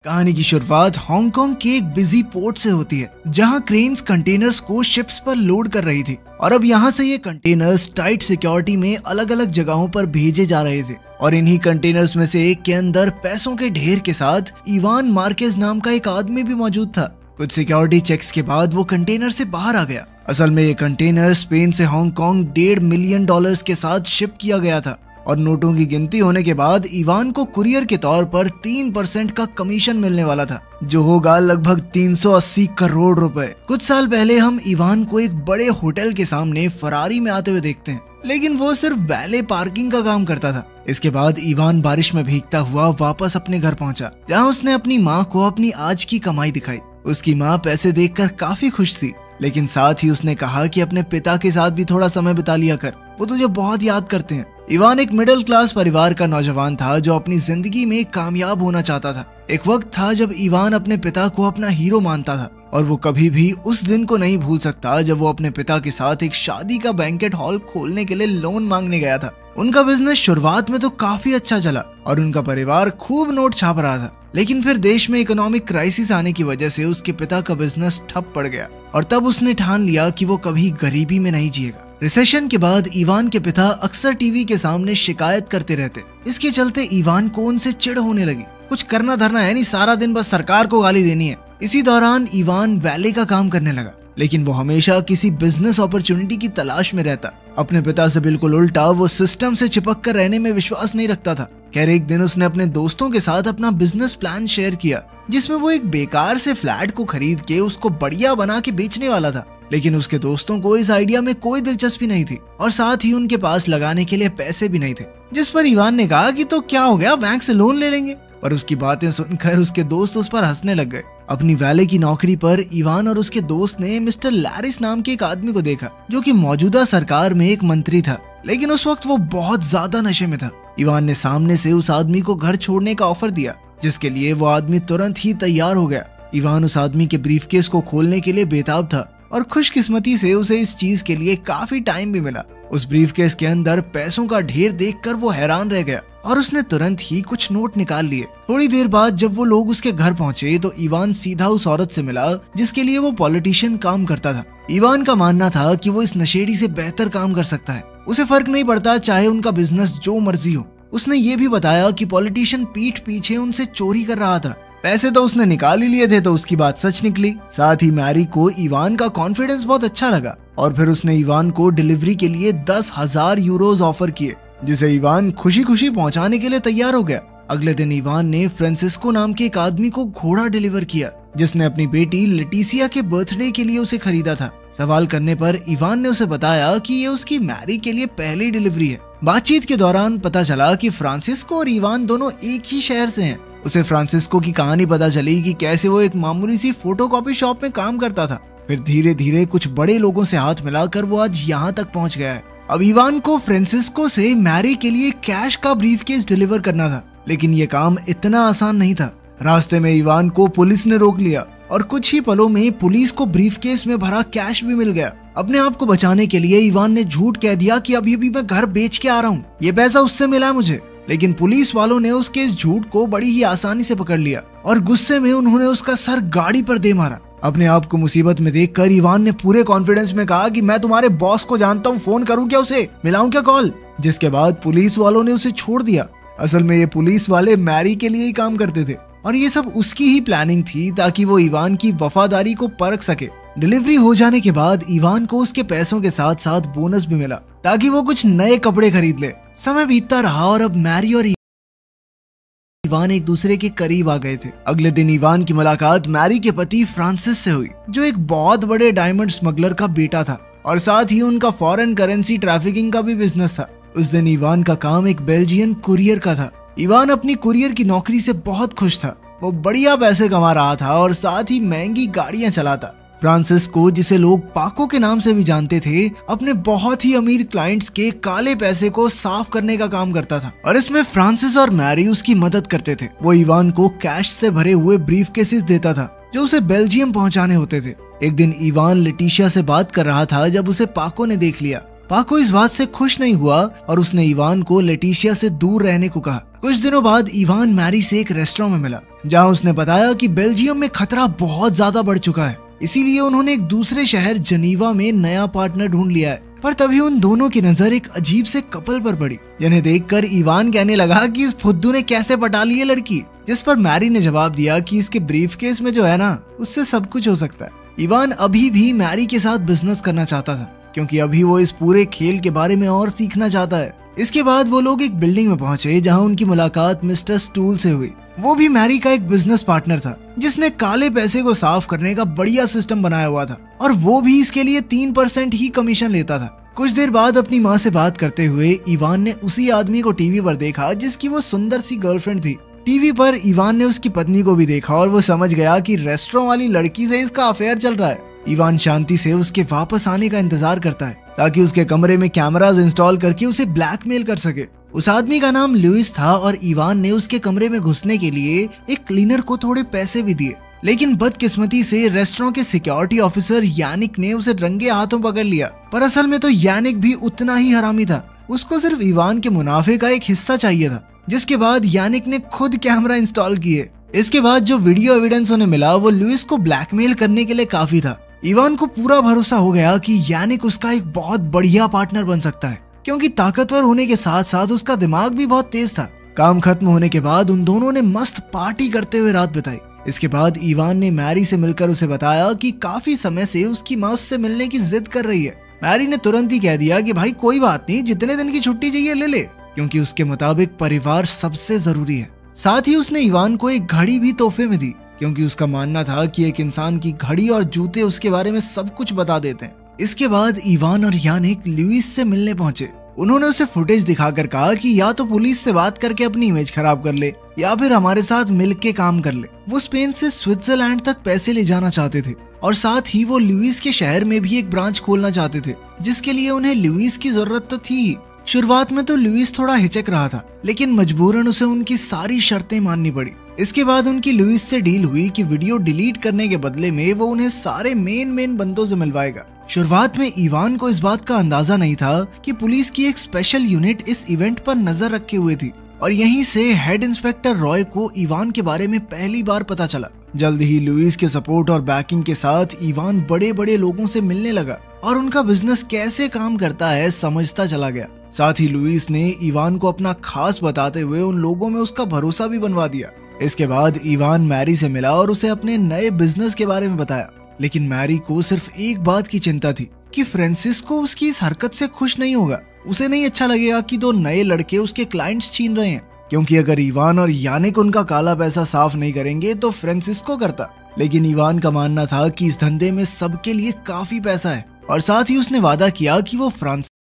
कहानी की शुरुआत हांगकांग के एक बिजी पोर्ट से होती है, जहां क्रेन्स कंटेनर्स को शिप्स पर लोड कर रही थी और अब यहां से ये कंटेनर्स टाइट सिक्योरिटी में अलग अलग जगहों पर भेजे जा रहे थे। और इन्हीं कंटेनर्स में से एक के अंदर पैसों के ढेर के साथ इवान मार्केज नाम का एक आदमी भी मौजूद था। कुछ सिक्योरिटी चेक्स के बाद वो कंटेनर से बाहर आ गया। असल में ये कंटेनर स्पेन से हांगकांग $1.5 मिलियन के साथ शिप किया गया था और नोटों की गिनती होने के बाद इवान को कुरियर के तौर पर 3% का कमीशन मिलने वाला था, जो होगा लगभग 380 करोड़ रुपए। कुछ साल पहले हम इवान को एक बड़े होटल के सामने फरारी में आते हुए देखते हैं, लेकिन वो सिर्फ वैले पार्किंग का काम करता था। इसके बाद इवान बारिश में भीगता हुआ वापस अपने घर पहुंचा, जहां उसने अपनी माँ को अपनी आज की कमाई दिखाई। उसकी माँ पैसे देखकर काफी खुश थी, लेकिन साथ ही उसने कहा कि अपने पिता के साथ भी थोड़ा समय बिता लिया कर, वो तुझे बहुत याद करते हैं। इवान एक मिडिल क्लास परिवार का नौजवान था जो अपनी जिंदगी में कामयाब होना चाहता था। एक वक्त था जब इवान अपने पिता को अपना हीरो मानता था और वो कभी भी उस दिन को नहीं भूल सकता जब वो अपने पिता के साथ एक शादी का बैंकेट हॉल खोलने के लिए लोन मांगने गया था। उनका बिजनेस शुरुआत में तो काफी अच्छा चला और उनका परिवार खूब नोट छाप रहा था, लेकिन फिर देश में इकोनॉमिक क्राइसिस आने की वजह से उसके पिता का बिजनेस ठप पड़ गया और तब उसने ठान लिया कि वो कभी गरीबी में नहीं जिएगा। रिसेशन के बाद इवान के पिता अक्सर टीवी के सामने शिकायत करते रहते। इसके चलते इवान को उनसे चिढ़ होने लगी। कुछ करना धरना है नहीं, सारा दिन बस सरकार को गाली देनी है। इसी दौरान इवान वैले का काम करने लगा, लेकिन वो हमेशा किसी बिजनेस अपॉर्चुनिटी की तलाश में रहता। अपने पिता से बिल्कुल उल्टा, वो सिस्टम से चिपक कर रहने में विश्वास नहीं रखता था। खैर, एक दिन उसने अपने दोस्तों के साथ अपना बिजनेस प्लान शेयर किया, जिसमें वो एक बेकार से फ्लैट को खरीद के उसको बढ़िया बना के बेचने वाला था। लेकिन उसके दोस्तों को इस आइडिया में कोई दिलचस्पी नहीं थी और साथ ही उनके पास लगाने के लिए पैसे भी नहीं थे। जिस पर इवान ने कहा कि तो क्या हो गया, बैंक से लोन ले लेंगे। पर उसकी बातें सुनकर उसके दोस्त उस पर हंसने लग गए। अपनी वैले की नौकरी पर इवान और उसके दोस्त ने मिस्टर लैरिस नाम के एक आदमी को देखा, जो कि मौजूदा सरकार में एक मंत्री था, लेकिन उस वक्त वो बहुत ज्यादा नशे में था। इवान ने सामने से उस आदमी को घर छोड़ने का ऑफर दिया, जिसके लिए वो आदमी तुरंत ही तैयार हो गया। इवान उस आदमी के ब्रीफकेस को खोलने के लिए बेताब था और खुशकिस्मती से उसे इस चीज के लिए काफी टाइम भी मिला। उस ब्रीफकेस के अंदर पैसों का ढेर देखकर वो हैरान रह गया और उसने तुरंत ही कुछ नोट निकाल लिए। थोड़ी देर बाद जब वो लोग उसके घर पहुंचे तो इवान सीधा उस औरत से मिला जिसके लिए वो पॉलिटिशियन काम करता था। इवान का मानना था कि वो इस नशेड़ी से बेहतर काम कर सकता है, उसे फर्क नहीं पड़ता चाहे उनका बिजनेस जो मर्जी हो। उसने ये भी बताया कि पॉलिटिशियन पीठ पीछे उनसे चोरी कर रहा था। पैसे तो उसने निकाल ही लिए थे, तो उसकी बात सच निकली। साथ ही मैरी को इवान का कॉन्फिडेंस बहुत अच्छा लगा और फिर उसने इवान को डिलीवरी के लिए 10,000 यूरोज ऑफर किए, जिसे इवान खुशी खुशी पहुंचाने के लिए तैयार हो गया। अगले दिन इवान ने फ्रांसिस्को नाम के एक आदमी को घोड़ा डिलीवर किया, जिसने अपनी बेटी लेटिसिया के बर्थडे के लिए उसे खरीदा था। सवाल करने पर इवान ने उसे बताया कि ये उसकी मैरी के लिए पहली डिलीवरी है। बातचीत के दौरान पता चला कि फ्रांसिस्को और इवान दोनों एक ही शहर से हैं। उसे फ्रांसिस्को की कहानी पता चली कि कैसे वो एक मामूली सी फोटोकॉपी शॉप में काम करता था। फिर धीरे धीरे कुछ बड़े लोगों से हाथ मिलाकर वो आज यहाँ तक पहुँच गया है। अब इवान को फ्रांसिस्को से मैरी के लिए कैश का ब्रीफकेस डिलीवर करना था, लेकिन ये काम इतना आसान नहीं था। रास्ते में इवान को पुलिस ने रोक लिया और कुछ ही पलों में पुलिस को ब्रीफकेस में भरा कैश भी मिल गया। अपने आप को बचाने के लिए इवान ने झूठ कह दिया कि अभी भी मैं घर बेच के आ रहा हूँ, ये पैसा उससे मिला है मुझे। लेकिन पुलिस वालों ने उसके इस झूठ को बड़ी ही आसानी से पकड़ लिया और गुस्से में उन्होंने उसका सर गाड़ी पर दे मारा। अपने आप को मुसीबत में देखकर इवान ने पूरे कॉन्फिडेंस में कहा कि मैं तुम्हारे बॉस को जानता हूँ, फोन करूँ क्या उसे, मिलाऊं क्या कॉल। जिसके बाद पुलिस वालों ने उसे छोड़ दिया। असल में ये पुलिस वाले मैरी के लिए ही काम करते थे और ये सब उसकी ही प्लानिंग थी ताकि वो इवान की वफादारी को परख सके। डिलीवरी हो जाने के बाद इवान को उसके पैसों के साथ साथ बोनस भी मिला ताकि वो कुछ नए कपड़े खरीद ले। समय बीतता रहा और अब मैरी और इवान एक दूसरे के करीब आ गए थे। अगले दिन इवान की मुलाकात मैरी के पति फ्रांसिस से हुई, जो एक बहुत बड़े डायमंड स्मगलर का बेटा था और साथ ही उनका फॉरेन करेंसी ट्रैफिकिंग का भी बिजनेस था। उस दिन इवान का काम एक बेल्जियन कुरियर का था। इवान अपनी कुरियर की नौकरी से बहुत खुश था। वो बढ़िया पैसे कमा रहा था और साथ ही महंगी गाड़ियां चलाता। फ्रांसिस्को, जिसे लोग पाको के नाम से भी जानते थे, अपने बहुत ही अमीर क्लाइंट्स के काले पैसे को साफ करने का काम करता था और इसमें फ्रांसिस और मैरी उसकी मदद करते थे। वो इवान को कैश से भरे हुए ब्रीफकेसेस देता था जो उसे बेल्जियम पहुंचाने होते थे। एक दिन इवान लेटिशिया से बात कर रहा था जब उसे पाको ने देख लिया। पाको इस बात से खुश नहीं हुआ और उसने इवान को लेटिशिया से दूर रहने को कहा। कुछ दिनों बाद इवान मैरी से एक रेस्टोरेंट में मिला। जहां उसने बताया कि बेल्जियम में खतरा बहुत ज्यादा बढ़ चुका है, इसीलिए उन्होंने एक दूसरे शहर जनीवा में नया पार्टनर ढूंढ लिया है। पर तभी उन दोनों की नजर एक अजीब से कपल पर पड़ी, जिन्हें देखकर इवान कहने लगा कि इस फुद्दू ने कैसे पटा ली है लड़की। जिस पर मैरी ने जवाब दिया कि इसके ब्रीफकेस में जो है ना, उससे सब कुछ हो सकता है। इवान अभी भी मैरी के साथ बिजनेस करना चाहता था, क्योंकि अभी वो इस पूरे खेल के बारे में और सीखना चाहता है। इसके बाद वो लोग एक बिल्डिंग में पहुंचे जहां उनकी मुलाकात मिस्टर स्टूल से हुई। वो भी मैरी का एक बिजनेस पार्टनर था, जिसने काले पैसे को साफ करने का बढ़िया सिस्टम बनाया हुआ था, और वो भी इसके लिए 3% ही कमीशन लेता था। कुछ देर बाद अपनी माँ से बात करते हुए इवान ने उसी आदमी को टीवी पर देखा जिसकी वो सुंदर सी गर्लफ्रेंड थी। टीवी पर इवान ने उसकी पत्नी को भी देखा और वो समझ गया कि रेस्टोरेंट वाली लड़की से इसका अफेयर चल रहा है। इवान शांति से उसके वापस आने का इंतजार करता है ताकि उसके कमरे में कैमरास इंस्टॉल करके उसे ब्लैकमेल कर सके। उस आदमी का नाम लुइस था और इवान ने उसके कमरे में घुसने के लिए एक क्लीनर को थोड़े पैसे भी दिए, लेकिन बदकिस्मती से रेस्टोरेंट के सिक्योरिटी ऑफिसर यानिक ने उसे रंगे हाथों पकड़ लिया। पर असल में तो यानिक भी उतना ही हरामी था, उसको सिर्फ इवान के मुनाफे का एक हिस्सा चाहिए था। जिसके बाद यानिक ने खुद कैमरा इंस्टॉल किए। इसके बाद जो वीडियो एविडेंस उन्हें मिला वो लुइस को ब्लैकमेल करने के लिए काफी था। इवान को पूरा भरोसा हो गया कि यानिक उसका एक बहुत बढ़िया पार्टनर बन सकता है, क्योंकि ताकतवर होने के साथ साथ उसका दिमाग भी बहुत तेज था। काम खत्म होने के बाद उन दोनों ने मस्त पार्टी करते हुए रात बिताई। इसके बाद इवान ने मैरी से मिलकर उसे बताया कि काफी समय से उसकी माँ उससे मिलने की जिद कर रही है। मैरी ने तुरंत ही कह दिया कि भाई कोई बात नहीं, जितने दिन की छुट्टी चाहिए ले ले, क्योंकि उसके मुताबिक परिवार सबसे जरूरी है। साथ ही उसने इवान को एक घड़ी भी तोहफे में दी, क्योंकि उसका मानना था कि एक इंसान की घड़ी और जूते उसके बारे में सब कुछ बता देते हैं। इसके बाद इवान और यानिक लुइस से मिलने पहुंचे। उन्होंने उसे फुटेज दिखाकर कहा कि या तो पुलिस से बात करके अपनी इमेज खराब कर ले या फिर हमारे साथ मिलके काम कर ले। वो स्पेन से स्विट्जरलैंड तक पैसे ले जाना चाहते थे और साथ ही वो लुइस के शहर में भी एक ब्रांच खोलना चाहते थे, जिसके लिए उन्हें लुइस की जरूरत तो थी। शुरुआत में तो लुइस थोड़ा हिचक रहा था, लेकिन मजबूरन उसे उनकी सारी शर्तें माननी पड़ी। इसके बाद उनकी लुइस से डील हुई कि वीडियो डिलीट करने के बदले में वो उन्हें सारे मेन बंदों से मिलवाएगा। शुरुआत में इवान को इस बात का अंदाजा नहीं था कि पुलिस की एक स्पेशल यूनिट इस इवेंट पर नजर रखे हुए थी, और यहीं से हेड इंस्पेक्टर रॉय को इवान के बारे में पहली बार पता चला। जल्द ही लुइस के सपोर्ट और बैकिंग के साथ इवान बड़े बड़े लोगों से मिलने लगा और उनका बिजनेस कैसे काम करता है समझता चला गया। साथ ही लुइस ने इवान को अपना खास बताते हुए उन लोगों में उसका भरोसा भी बनवा दिया। इसके बाद इवान मैरी से मिला और उसे अपने नए बिजनेस के बारे में बताया, लेकिन मैरी को सिर्फ एक बात की चिंता थी कि फ्रांसिस्को उसकी इस हरकत से खुश नहीं होगा। उसे नहीं अच्छा लगेगा कि दो नए लड़के उसके क्लाइंट्स छीन रहे हैं, क्योंकि अगर इवान और यानिक उनका काला पैसा साफ नहीं करेंगे तो फ्रांसिस्को करता। लेकिन इवान का मानना था कि इस धंधे में सबके लिए काफी पैसा है, और साथ ही उसने वादा किया कि वो फ्रांसिस्को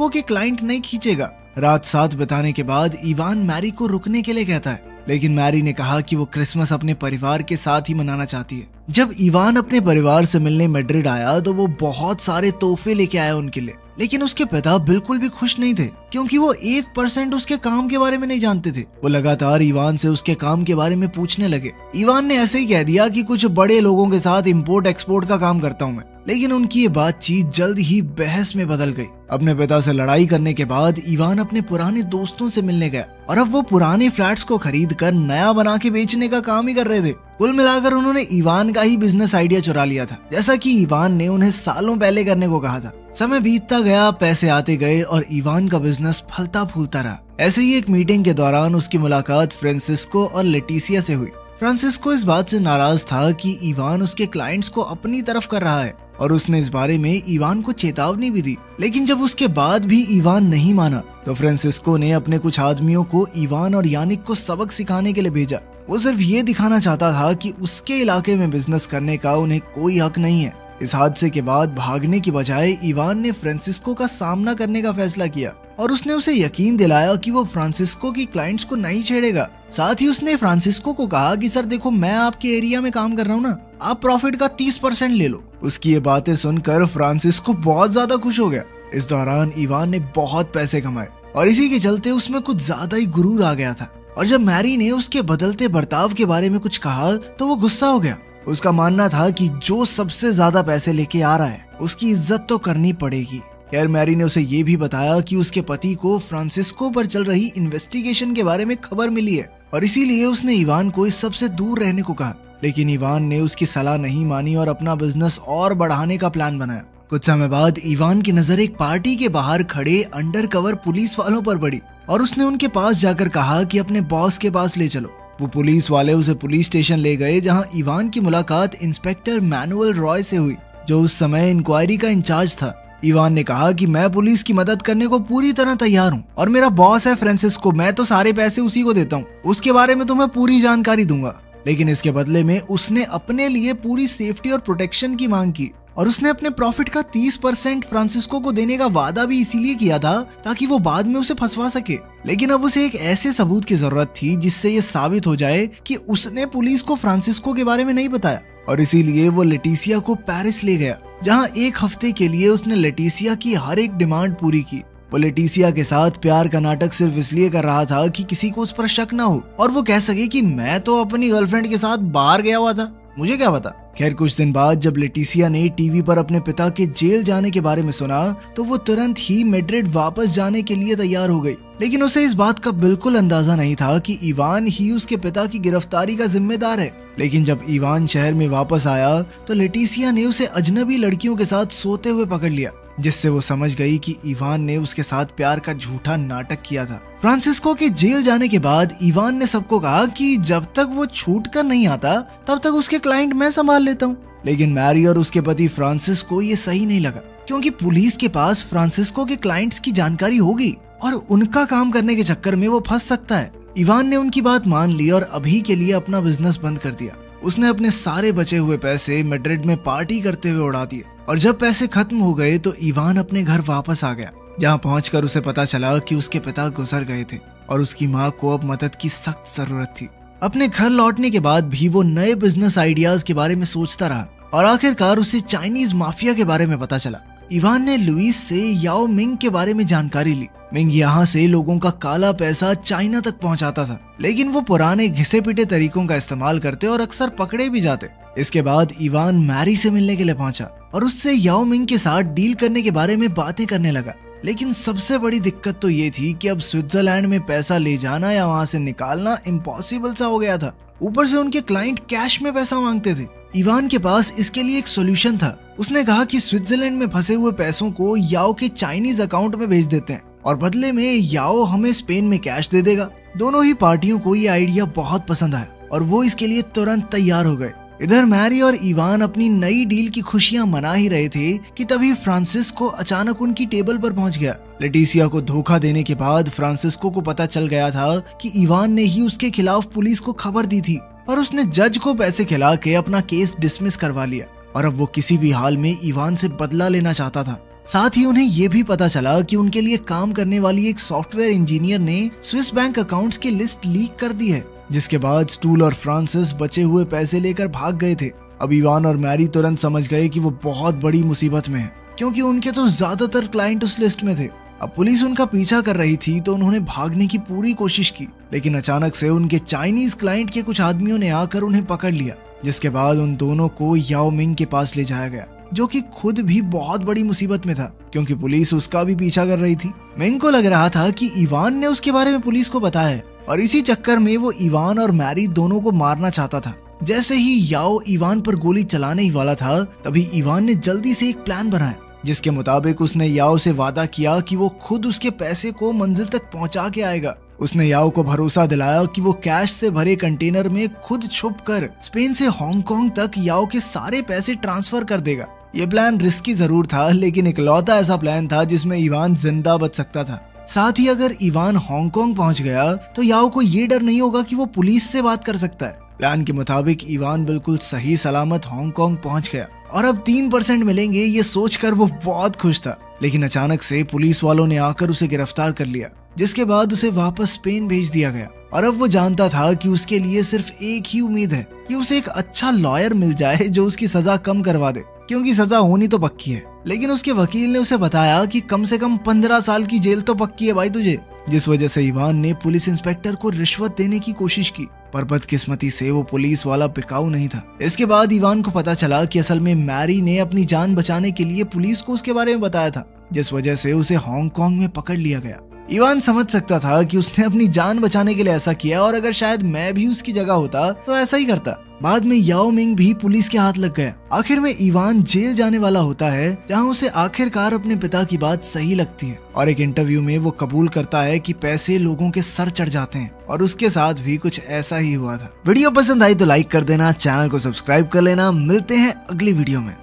के क्लाइंट नहीं खींचेगा। रात साथ बिताने के बाद इवान मैरी को रुकने के लिए कहता है, लेकिन मैरी ने कहा कि वो क्रिसमस अपने परिवार के साथ ही मनाना चाहती है। जब इवान अपने परिवार से मिलने मैड्रिड आया तो वो बहुत सारे तोहफे लेके आया उनके लिए, लेकिन उसके पिता बिल्कुल भी खुश नहीं थे, क्योंकि वो 1% उसके काम के बारे में नहीं जानते थे। वो लगातार इवान से उसके काम के बारे में पूछने लगे। इवान ने ऐसे ही कह दिया कि कुछ बड़े लोगों के साथ इंपोर्ट एक्सपोर्ट का काम करता हूँ मैं, लेकिन उनकी ये बातचीत जल्द ही बहस में बदल गई। अपने पिता से लड़ाई करने के बाद इवान अपने पुराने दोस्तों से मिलने गया, और अब वो पुराने फ्लैट्स को खरीद कर नया बना के बेचने का काम ही कर रहे थे। कुल मिलाकर उन्होंने इवान का ही बिजनेस आइडिया चुरा लिया था, जैसा कि इवान ने उन्हें सालों पहले करने को कहा था। समय बीतता गया, पैसे आते गए और इवान का बिजनेस फलता फूलता रहा। ऐसे ही एक मीटिंग के दौरान उसकी मुलाकात फ्रांसिस्को और लेटिसिया से हुई। फ्रांसिस्को इस बात से नाराज था कि इवान उसके क्लाइंट्स को अपनी तरफ कर रहा है, और उसने इस बारे में इवान को चेतावनी भी दी। लेकिन जब उसके बाद भी इवान नहीं माना तो फ्रांसिस्को ने अपने कुछ आदमियों को इवान और यानिक को सबक सिखाने के लिए भेजा। वो सिर्फ ये दिखाना चाहता था कि उसके इलाके में बिजनेस करने का उन्हें कोई हक नहीं है। इस हादसे के बाद भागने की बजाय इवान ने फ्रांसिस्को का सामना करने का फैसला किया, और उसने उसे यकीन दिलाया कि वो फ्रांसिस्को की क्लाइंट्स को नहीं छेड़ेगा। साथ ही उसने फ्रांसिस्को को कहा कि सर देखो, मैं आपके एरिया में काम कर रहा हूँ ना, आप प्रॉफिट का 30% ले लो। उसकी ये बातें सुनकर फ्रांसिस्को बहुत ज्यादा खुश हो गया। इस दौरान इवान ने बहुत पैसे कमाए, और इसी के चलते उसमें कुछ ज्यादा ही गुरूर आ गया था। और जब मैरी ने उसके बदलते बर्ताव के बारे में कुछ कहा तो वो गुस्सा हो गया। उसका मानना था कि जो सबसे ज्यादा पैसे लेके आ रहा है उसकी इज्जत तो करनी पड़ेगी। खैर मैरी ने उसे ये भी बताया कि उसके पति को फ्रांसिस्को पर चल रही इन्वेस्टिगेशन के बारे में खबर मिली है और इसीलिए उसने इवान को इस सब से दूर रहने को कहा। लेकिन इवान ने उसकी सलाह नहीं मानी और अपना बिजनेस और बढ़ाने का प्लान बनाया। कुछ समय बाद इवान की नजर एक पार्टी के बाहर खड़े अंडरकवर पुलिस वालों पर पड़ी और उसने उनके पास जाकर कहा कि अपने बॉस के पास ले चलो। वो पुलिस वाले उसे पुलिस स्टेशन ले गए जहां इवान की मुलाकात इंस्पेक्टर मैनुअल रॉय से हुई, जो उस समय इंक्वायरी का इंचार्ज था। इवान ने कहा कि मैं पुलिस की मदद करने को पूरी तरह तैयार हूँ और मेरा बॉस है फ्रांसिस्को, मैं तो सारे पैसे उसी को देता हूँ, उसके बारे में तुम्हें पूरी जानकारी दूंगा। लेकिन इसके बदले में उसने अपने लिए पूरी सेफ्टी और प्रोटेक्शन की मांग की और उसने अपने प्रॉफिट का 30% फ्रांसिस्को को देने का वादा भी इसीलिए किया था ताकि वो बाद में उसे फंसवा सके। लेकिन अब उसे एक ऐसे सबूत की जरूरत थी जिससे ये साबित हो जाए कि उसने पुलिस को फ्रांसिस्को के बारे में नहीं बताया और इसीलिए वो लेटिसिया को पेरिस ले गया, जहां 1 हफ्ते के लिए उसने लेटिसिया की हर एक डिमांड पूरी की। वो लेटिसिया के साथ प्यार का नाटक सिर्फ इसलिए कर रहा था कि किसी को उस पर शक ना हो और वो कह सके कि मैं तो अपनी गर्लफ्रेंड के साथ बाहर गया हुआ था, मुझे क्या पता। खैर कुछ दिन बाद जब लेटिसिया ने टीवी पर अपने पिता के जेल जाने के बारे में सुना तो वो तुरंत ही मैड्रिड वापस जाने के लिए तैयार हो गई। लेकिन उसे इस बात का बिल्कुल अंदाजा नहीं था कि इवान ही उसके पिता की गिरफ्तारी का जिम्मेदार है। लेकिन जब इवान शहर में वापस आया तो लेटिसिया ने उसे अजनबी लड़कियों के साथ सोते हुए पकड़ लिया, जिससे वो समझ गई कि इवान ने उसके साथ प्यार का झूठा नाटक किया था। फ्रांसिस्को के जेल जाने के बाद इवान ने सबको कहा कि जब तक वो छूट कर नहीं आता तब तक उसके क्लाइंट मैं संभाल लेता हूँ। लेकिन मैरी और उसके पति फ्रांसिस को ये सही नहीं लगा, क्योंकि पुलिस के पास फ्रांसिस्को के क्लाइंट्स की जानकारी होगी और उनका काम करने के चक्कर में वो फंस सकता है। इवान ने उनकी बात मान ली और अभी के लिए अपना बिजनेस बंद कर दिया। उसने अपने सारे बचे हुए पैसे मैड्रिड में पार्टी करते हुए उड़ा दिए और जब पैसे खत्म हो गए तो इवान अपने घर वापस आ गया, जहां पहुंचकर उसे पता चला कि उसके पिता गुजर गए थे और उसकी माँ को अब मदद की सख्त जरूरत थी। अपने घर लौटने के बाद भी वो नए बिजनेस आइडियाज के बारे में सोचता रहा और आखिरकार उसे चाइनीज माफिया के बारे में पता चला। इवान ने लुइस से याओ मिंग के बारे में जानकारी ली। मिंग यहाँ से लोगों का काला पैसा चाइना तक पहुँचाता था, लेकिन वो पुराने घिसे पिटे तरीकों का इस्तेमाल करते और अक्सर पकड़े भी जाते। इसके बाद इवान मैरी से मिलने के लिए पहुंचा और उससे याओ मिंग के साथ डील करने के बारे में बातें करने लगा। लेकिन सबसे बड़ी दिक्कत तो ये थी कि अब स्विट्जरलैंड में पैसा ले जाना या वहां से निकालना इम्पॉसिबल सा हो गया था। ऊपर से उनके क्लाइंट कैश में पैसा मांगते थे। इवान के पास इसके लिए एक सोल्यूशन था। उसने कहा कि स्विट्जरलैंड में फंसे हुए पैसों को याओ के चाइनीज अकाउंट में भेज देते हैं और बदले में याओ हमें स्पेन में कैश दे देगा। दोनों ही पार्टियों को ये आइडिया बहुत पसंद आया और वो इसके लिए तुरंत तैयार हो गए। इधर मैरी और इवान अपनी नई डील की खुशियां मना ही रहे थे कि तभी फ्रांसिस्को अचानक उनकी टेबल पर पहुंच गया। लेटिसिया को धोखा देने के बाद फ्रांसिस्को को पता चल गया था कि इवान ने ही उसके खिलाफ पुलिस को खबर दी थी, पर उसने जज को पैसे खिला के अपना केस डिसमिस करवा लिया और अब वो किसी भी हाल में इवान से बदला लेना चाहता था। साथ ही उन्हें ये भी पता चला कि उनके लिए काम करने वाली एक सॉफ्टवेयर इंजीनियर ने स्विस बैंक अकाउंट्स की लिस्ट लीक कर दी है, जिसके बाद स्टूल और फ्रांसिस बचे हुए पैसे लेकर भाग गए थे। अब इवान और मैरी तुरंत समझ गए कि वो बहुत बड़ी मुसीबत में है, क्योंकि उनके तो ज्यादातर क्लाइंट उस लिस्ट में थे। अब पुलिस उनका पीछा कर रही थी तो उन्होंने भागने की पूरी कोशिश की, लेकिन अचानक से उनके चाइनीज क्लाइंट के कुछ आदमियों ने आकर उन्हें पकड़ लिया, जिसके बाद उन दोनों को याओ मिंग के पास ले जाया गया, जो कि खुद भी बहुत बड़ी मुसीबत में था, क्योंकि पुलिस उसका भी पीछा कर रही थी। मिंग को लग रहा था कि इवान ने उसके बारे में पुलिस को बताया है और इसी चक्कर में वो इवान और मैरी दोनों को मारना चाहता था। जैसे ही याओ इवान पर गोली चलाने ही वाला था, तभी इवान ने जल्दी से एक प्लान बनाया, जिसके मुताबिक उसने याओ से वादा किया कि वो खुद उसके पैसे को मंजिल तक पहुंचा के आएगा। उसने याओ को भरोसा दिलाया कि वो कैश से भरे कंटेनर में खुद छुपकर स्पेन से हांगकांग तक याओ के सारे पैसे ट्रांसफर कर देगा। ये प्लान रिस्की जरूर था, लेकिन इकलौता ऐसा प्लान था जिसमें इवान जिंदा बच सकता था। साथ ही अगर इवान हांगकांग पहुंच गया तो याओ को ये डर नहीं होगा कि वो पुलिस से बात कर सकता है। प्लान के मुताबिक इवान बिल्कुल सही सलामत हांगकांग पहुंच गया और अब 3% मिलेंगे, ये सोचकर वो बहुत खुश था। लेकिन अचानक से पुलिस वालों ने आकर उसे गिरफ्तार कर लिया, जिसके बाद उसे वापस स्पेन भेज दिया गया। और अब वो जानता था कि उसके लिए सिर्फ एक ही उम्मीद है कि उसे एक अच्छा लॉयर मिल जाए जो उसकी सजा कम करवा दे, क्योंकि सजा होनी तो पक्की है। लेकिन उसके वकील ने उसे बताया कि कम से कम 15 साल की जेल तो पक्की है भाई तुझे, जिस वजह से इवान ने पुलिस इंस्पेक्टर को रिश्वत देने की कोशिश की, पर बदकिस्मती से वो पुलिस वाला बिकाऊ नहीं था। इसके बाद इवान को पता चला कि असल में मैरी ने अपनी जान बचाने के लिए पुलिस को उसके बारे में बताया था जिस वजह से उसे हांगकांग में पकड़ लिया गया। इवान समझ सकता था कि उसने अपनी जान बचाने के लिए ऐसा किया और अगर शायद मैं भी उसकी जगह होता तो ऐसा ही करता। बाद में याओ मिंग भी पुलिस के हाथ लग गया। आखिर में इवान जेल जाने वाला होता है, जहां उसे आखिरकार अपने पिता की बात सही लगती है और एक इंटरव्यू में वो कबूल करता है कि पैसे लोगों के सर चढ़ जाते हैं और उसके साथ भी कुछ ऐसा ही हुआ था। वीडियो पसंद आई तो लाइक कर देना, चैनल को सब्सक्राइब कर लेना। मिलते हैं अगली वीडियो में।